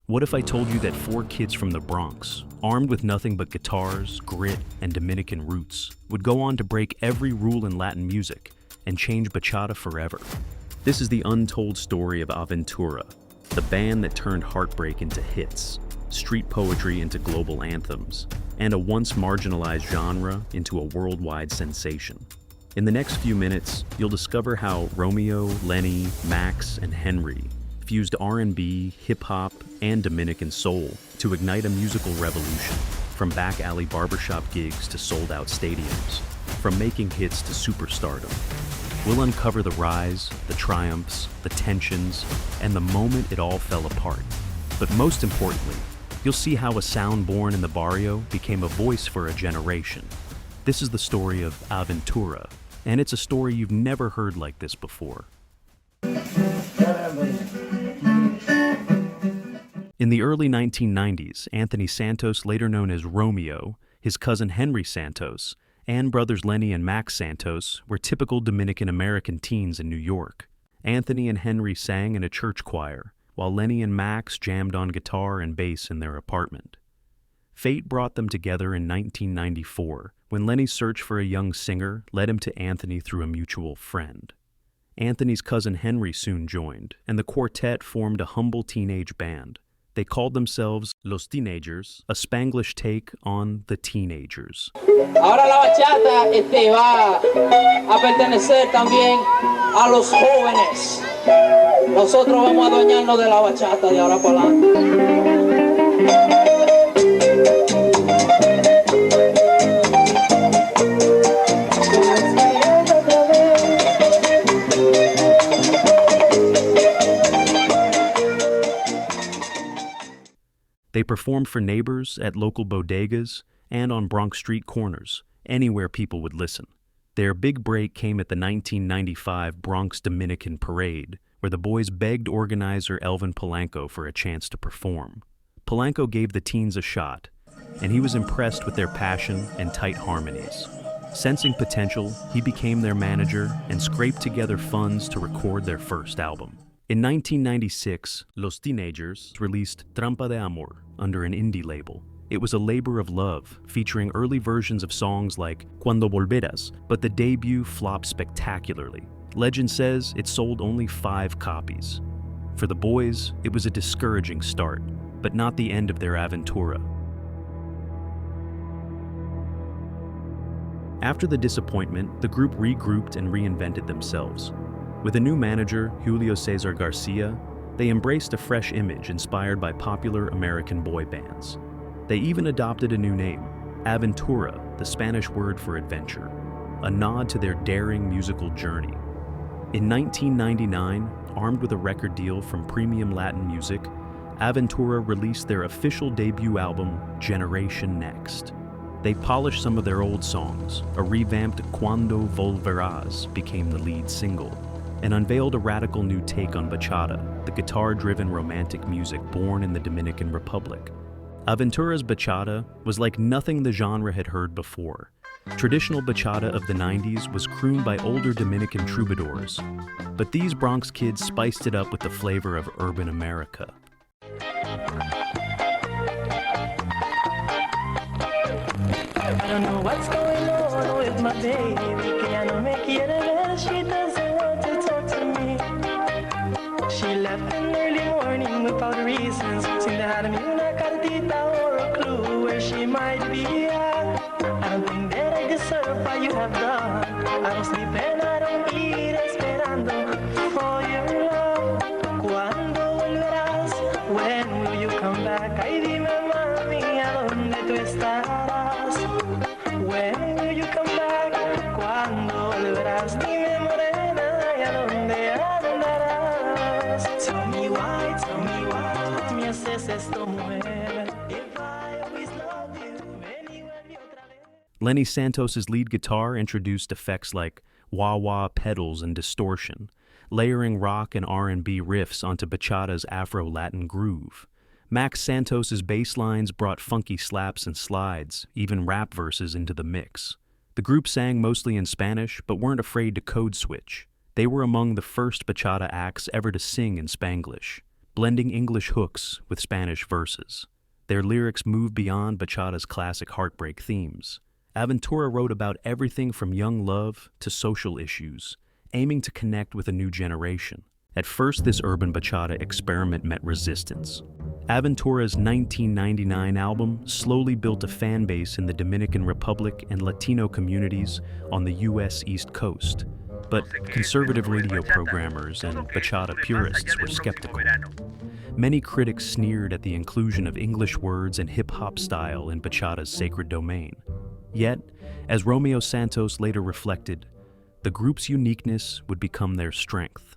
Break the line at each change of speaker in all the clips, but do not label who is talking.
What if I told you that four kids from the Bronx, armed with nothing but guitars, grit, and Dominican roots, would go on to break every rule in Latin music and change bachata forever? This is the untold story of Aventura, the band that turned heartbreak into hits, street poetry into global anthems, and a once marginalized genre into a worldwide sensation. In the next few minutes, you'll discover how Romeo, Lenny, Max, and Henry fused R&B, hip-hop, and Dominican soul to ignite a musical revolution, from back alley barbershop gigs to sold-out stadiums, from making hits to superstardom. We'll uncover the rise, the triumphs, the tensions, and the moment it all fell apart. But most importantly, you'll see how a sound born in the barrio became a voice for a generation. This is the story of Aventura, and it's a story you've never heard like this before. In the early 1990s, Anthony Santos, later known as Romeo, his cousin Henry Santos, and brothers Lenny and Max Santos were typical Dominican-American teens in New York. Anthony and Henry sang in a church choir, while Lenny and Max jammed on guitar and bass in their apartment. Fate brought them together in 1994, when Lenny's search for a young singer led him to Anthony through a mutual friend. Anthony's cousin Henry soon joined, and the quartet formed a humble teenage band. They called themselves Los Teenagers, a Spanglish take on the Teenagers.
Ahora la bachata va a pertenecer también a los jóvenes. Nosotros vamos a adueñarnos de la bachata de ahora para adelante.
They performed for neighbors, at local bodegas, and on Bronx street corners, anywhere people would listen. Their big break came at the 1995 Bronx Dominican Parade, where the boys begged organizer Elvin Polanco for a chance to perform. Polanco gave the teens a shot, and he was impressed with their passion and tight harmonies. Sensing potential, he became their manager and scraped together funds to record their first album. In 1996, Los Teenagers released Trampa de Amor under an indie label. It was a labor of love, featuring early versions of songs like Cuando Volverás, but the debut flopped spectacularly. Legend says it sold only 5 copies. For the boys, it was a discouraging start, but not the end of their Aventura. After the disappointment, the group regrouped and reinvented themselves. With a new manager, Julio Cesar Garcia, they embraced a fresh image inspired by popular American boy bands. They even adopted a new name, Aventura, the Spanish word for adventure, a nod to their daring musical journey. In 1999, armed with a record deal from Premium Latin Music, Aventura released their official debut album, Generation Next. They polished some of their old songs. A revamped Cuando Volverás became the lead single, and unveiled a radical new take on bachata, the guitar-driven romantic music born in the Dominican Republic. Aventura's bachata was like nothing the genre had heard before. Traditional bachata of the 90s was crooned by older Dominican troubadours, but these Bronx kids spiced it up with the flavor of urban America.
I don't know what's going on with my baby, que ya no me quiere ver, she doesn't want to talk to me. She left in early morning without reasons, sin dejarme una cartita or a clue where she might be at. I don't think that I deserve what you have done. I don't sleep and I don't eat, esperando for your love. ¿Cuándo volverás? When will you come back? Ay, dime mami, ¿a dónde tú estarás? When will you come back? ¿Cuándo volverás? Dime morena, ¿y a dónde andarás? Tell me why me haces esto, mujer? If I always love you, ven y vuelve otra vez.
Lenny Santos' lead guitar introduced effects like wah-wah pedals and distortion, layering rock and R&B riffs onto bachata's Afro-Latin groove. Max Santos' bass lines brought funky slaps and slides, even rap verses into the mix. The group sang mostly in Spanish, but weren't afraid to code switch. They were among the first bachata acts ever to sing in Spanglish. blending English hooks with Spanish verses. Their lyrics move beyond bachata's classic heartbreak themes. Aventura wrote about everything from young love to social issues, aiming to connect with a new generation. At first, this urban bachata experiment met resistance. Aventura's 1999 album slowly built a fan base in the Dominican Republic and Latino communities on the U.S. East Coast. But conservative radio programmers and bachata purists were skeptical. Many critics sneered at the inclusion of English words and hip-hop style in bachata's sacred domain. Yet, as Romeo Santos later reflected, the group's uniqueness would become their strength.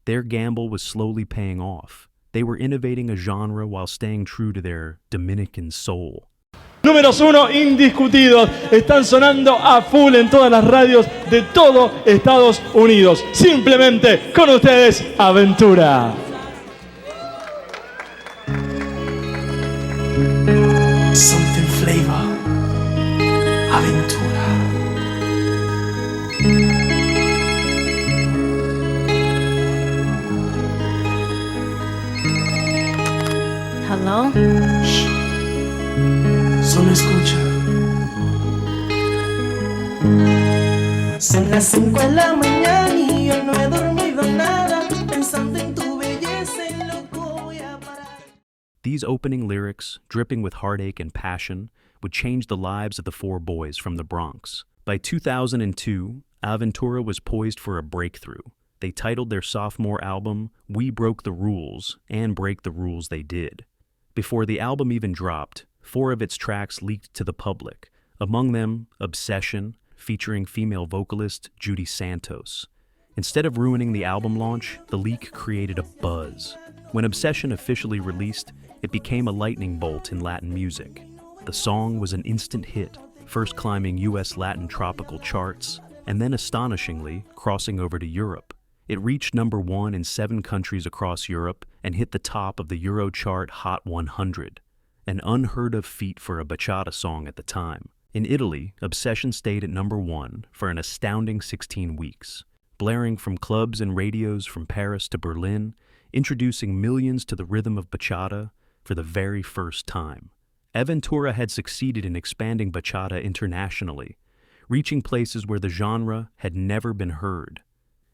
Their gamble was slowly paying off. They were innovating a genre while staying true to their Dominican soul.
Números 1 indiscutidos, están sonando a full en todas las radios de todo Estados Unidos. Simplemente con ustedes, Aventura.
Something flavor, Aventura.
Hello?
Solo escucha.
Son las 5 de la mañana y yo no he dormido nada, pensando en tu belleza y loco voy a parar.
These opening lyrics, dripping with heartache and passion, would change the lives of the four boys from the Bronx. By 2002, Aventura was poised for a breakthrough. They titled their sophomore album, We Broke the Rules, and break the rules they did. Before the album even dropped, 4 of its tracks leaked to the public, among them Obsession, featuring female vocalist Judy Santos. Instead of ruining the album launch, the leak created a buzz. When Obsession officially released, it became a lightning bolt in Latin music. The song was an instant hit, first climbing US Latin tropical charts, and then astonishingly crossing over to Europe. It reached number 1 in 7 countries across Europe and hit the top of the Eurochart Hot 100, an unheard-of feat for a bachata song at the time. In Italy, Obsession stayed at number 1 for an astounding 16 weeks, blaring from clubs and radios from Paris to Berlin, introducing millions to the rhythm of bachata for the very first time. Aventura had succeeded in expanding bachata internationally, reaching places where the genre had never been heard.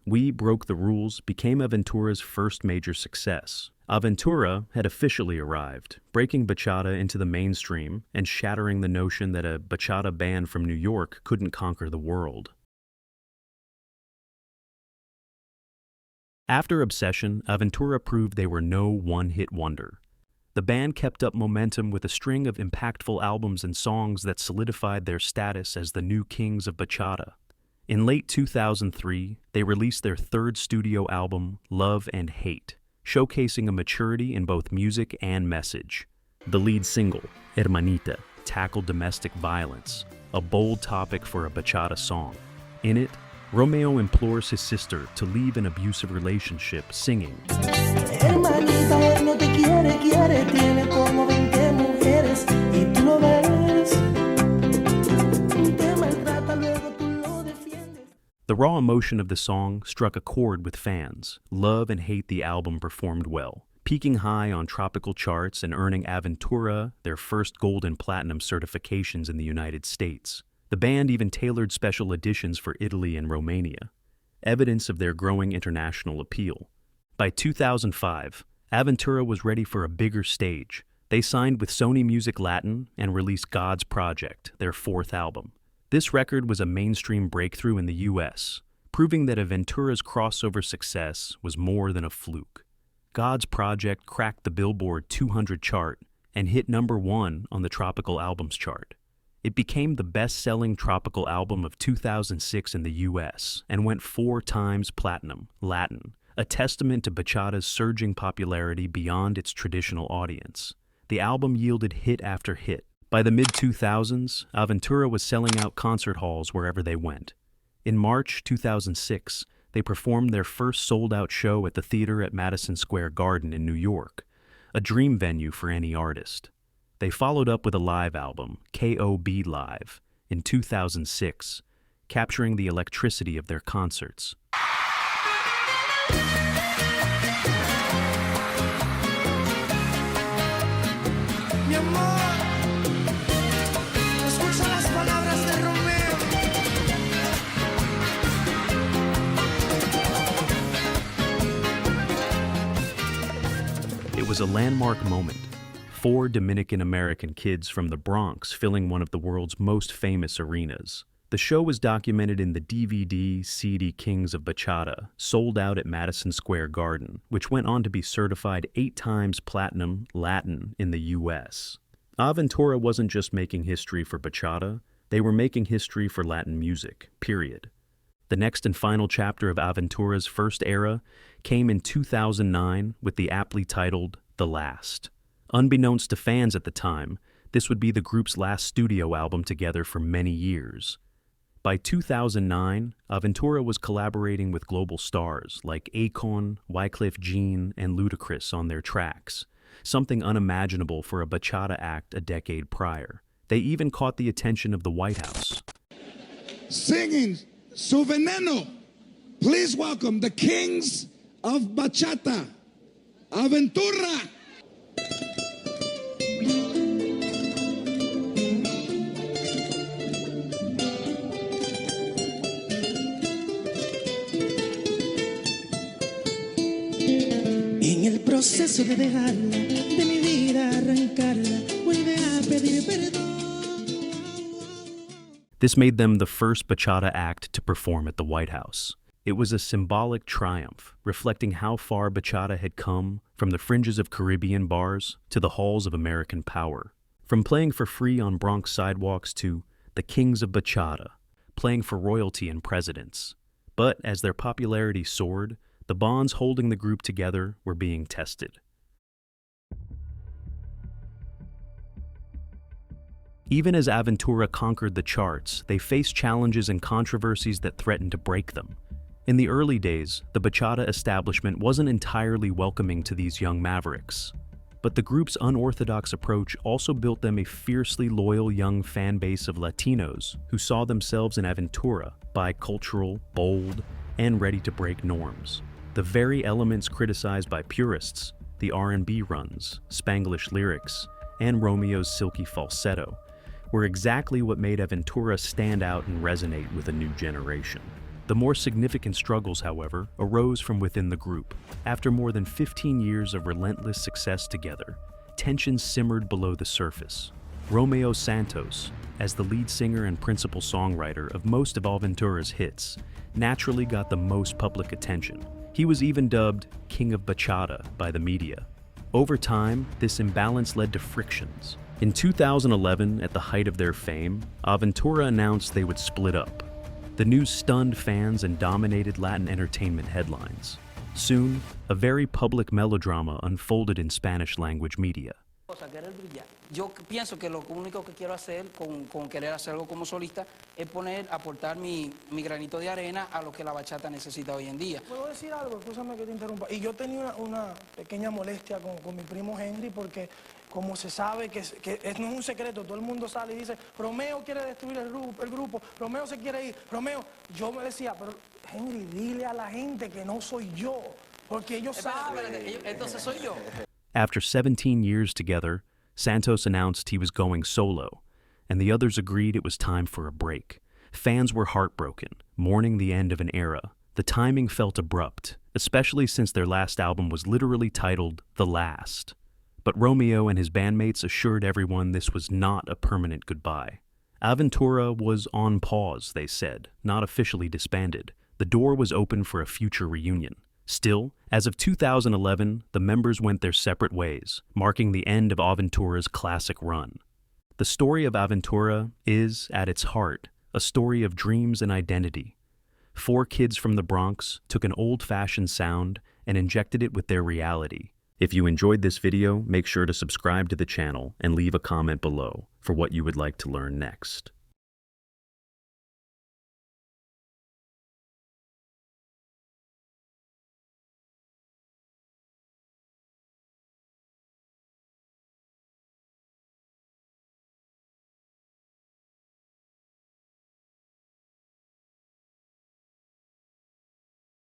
We Broke the Rules became Aventura's first major success. Aventura had officially arrived, breaking bachata into the mainstream and shattering the notion that a bachata band from New York couldn't conquer the world. After Obsession, Aventura proved they were no one-hit wonder. The band kept up momentum with a string of impactful albums and songs that solidified their status as the new kings of bachata. In late 2003, they released their 3rd studio album, Love and Hate, showcasing a maturity in both music and message. The lead single, Hermanita, tackled domestic violence, a bold topic for a bachata song. In it, Romeo implores his sister to leave an abusive relationship, singing,
Hermanita, él no te quiere, tiene como 20 mujeres y tú lo ves. Te maltrata, luego tú lo defiendes.
The raw emotion of the song struck a chord with fans. Love and Hate the album performed well, peaking high on tropical charts and earning Aventura their first gold and platinum certifications in the United States. The band even tailored special editions for Italy and Romania, evidence of their growing international appeal. By 2005, Aventura was ready for a bigger stage. They signed with Sony Music Latin and released God's Project, their 4th album. This record was a mainstream breakthrough in the US, proving that Aventura's crossover success was more than a fluke. God's Project cracked the Billboard 200 chart and hit number 1 on the Tropical Albums chart. It became the best-selling tropical album of 2006 in the US and went 4 times platinum, Latin, a testament to bachata's surging popularity beyond its traditional audience. The album yielded hit after hit. By the mid-2000s, Aventura was selling out concert halls wherever they went. In March 2006, they performed their first sold-out show at the theater at Madison Square Garden in New York, a dream venue for any artist. They followed up with a live album, K.O.B. Live, in 2006, capturing the electricity of their concerts.
amor. Escucha las palabras de Romeo.
It was a landmark moment. 4 Dominican-American kids from the Bronx filling one of the world's most famous arenas. The show was documented in the DVD CD Kings of Bachata, sold out at Madison Square Garden, which went on to be certified 8 times platinum Latin in the U.S. Aventura wasn't just making history for bachata, they were making history for Latin music, period. The next and final chapter of Aventura's first era came in 2009 with the aptly titled The Last. Unbeknownst to fans at the time, this would be the group's last studio album together for many years. By 2009, Aventura was collaborating with global stars like Akon, Wyclef Jean, and Ludacris on their tracks, something unimaginable for a bachata act a decade prior. They even caught the attention of the White House.
Singing Su Veneno, please welcome the kings of bachata, Aventura.
En el proceso de dejarla, de mi vida arrancarla, vuelve a pedir perdón.
This made them the first bachata act to perform at the White House. It was a symbolic triumph, reflecting how far bachata had come from the fringes of Caribbean bars to the halls of American power. From playing for free on Bronx sidewalks to the kings of bachata, playing for royalty and presidents. But as their popularity soared, the bonds holding the group together were being tested. Even as Aventura conquered the charts, they faced challenges and controversies that threatened to break them. In the early days, the bachata establishment wasn't entirely welcoming to these young mavericks. But the group's unorthodox approach also built them a fiercely loyal young fan base of Latinos who saw themselves in Aventura, bicultural, bold, and ready to break norms. The very elements criticized by purists, the R&B runs, Spanglish lyrics, and Romeo's silky falsetto, were exactly what made Aventura stand out and resonate with a new generation. The more significant struggles, however, arose from within the group. After more than 15 years of relentless success together, tensions simmered below the surface. Romeo Santos, as the lead singer and principal songwriter of most of Aventura's hits, naturally got the most public attention. He was even dubbed King of Bachata by the media. Over time, this imbalance led to frictions. In 2011, at the height of their fame, Aventura announced they would split up. The news stunned fans and dominated Latin entertainment headlines. Soon, a very public melodrama unfolded in Spanish-language media.
Querer brillar. Yo pienso que lo único que quiero hacer con querer hacer algo como solista es aportar mi granito de arena a lo que la bachata necesita hoy en día.
¿Puedo decir algo? Escúchame que te interrumpa. Y yo tenía una pequeña molestia con mi primo Henry porque como se sabe que no es un secreto, todo el mundo sale y dice, Romeo quiere destruir el grupo, Romeo se quiere ir, Romeo. Yo me decía, pero Henry, dile a la gente que no soy yo, porque ellos saben.
Entonces soy yo.
After 17 years together, Santos announced he was going solo, and the others agreed it was time for a break. Fans were heartbroken, mourning the end of an era. The timing felt abrupt, especially since their last album was literally titled The Last. But Romeo and his bandmates assured everyone this was not a permanent goodbye. Aventura was on pause, they said, not officially disbanded. The door was open for a future reunion. Still, as of 2011, the members went their separate ways, marking the end of Aventura's classic run. The story of Aventura is, at its heart, a story of dreams and identity. 4 kids from the Bronx took an old-fashioned sound and injected it with their reality. If you enjoyed this video, make sure to subscribe to the channel and leave a comment below for what you would like to learn next.